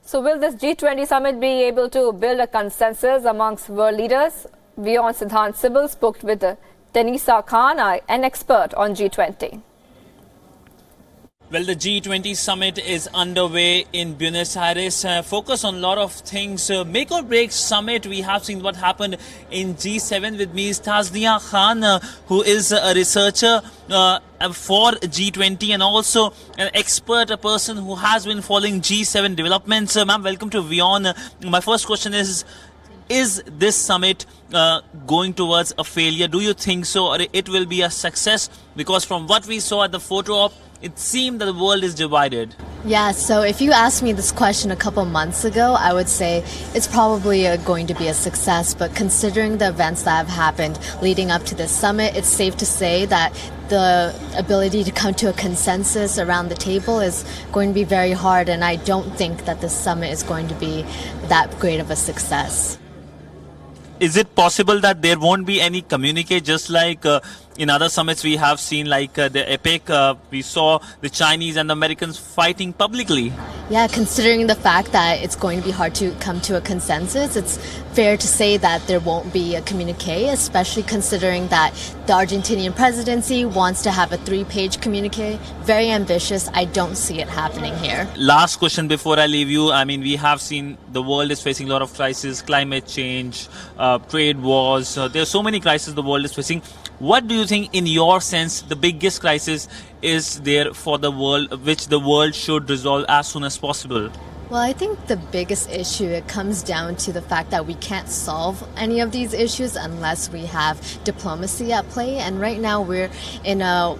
So will this G20 summit be able to build a consensus amongst world leaders? Wion Siddhant spoke with Denisa Khan, an expert on G20. Well, the G20 Summit is underway in Buenos Aires. Focus on a lot of things. Make or break summit. We have seen what happened in G7. With me is Tasnia Khan, who is a researcher for G20 and also an expert, a person who has been following G7 developments. Ma'am, welcome to Wion. My first question is this summit going towards a failure? Do you think so, or it will be a success? Because from what we saw at the photo op, it seemed that the world is divided. Yeah, so if you asked me this question a couple months ago, I would say it's probably going to be a success. But considering the events that have happened leading up to this summit, it's safe to say that the ability to come to a consensus around the table is going to be very hard. And I don't think that this summit is going to be that great of a success. Is it possible that there won't be any communique, just like in other summits we have seen, like the APEC, we saw the Chinese and the Americans fighting publicly? Yeah, considering the fact that it's going to be hard to come to a consensus, it's fair to say that there won't be a communique, especially considering that the Argentinian presidency wants to have a 3-page communique. Very ambitious. I don't see it happening here. Last question before I leave you. I mean, we have seen the world is facing a lot of crises, climate change, trade wars. There are so many crises the world is facing. What do you think, in your sense, the biggest crisis is there for the world, which the world should resolve as soon as possible? Well, I think the biggest issue, it comes down to the fact that we can't solve any of these issues unless we have diplomacy at play. And right now we're in a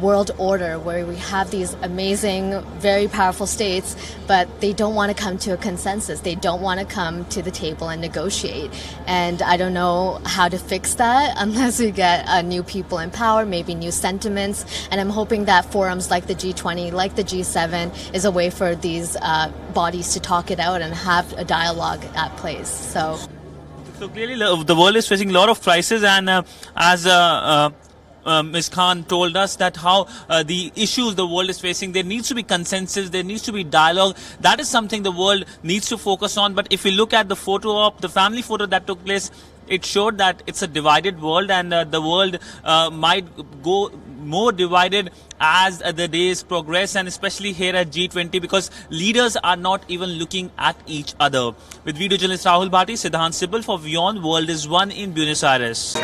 world order where we have these amazing, very powerful states, but they don't want to come to a consensus. They don't want to come to the table and negotiate. And I don't know how to fix that unless we get new people in power, maybe new sentiments. And I'm hoping that forums like the G20, like the G7, is a way for these bodies to talk it out and have a dialogue at place. So clearly the world is facing a lot of crises, and as Ms. Khan told us that how the issues the world is facing, there needs to be consensus, there needs to be dialogue. That is something the world needs to focus on. But if we look at the photo op, the family photo that took place, it showed that it's a divided world, and the world might go more divided as the days progress, and especially here at G20, because leaders are not even looking at each other. With video journalist Rahul Bhati, Siddhant Sibal for Wion, World is One in Buenos Aires.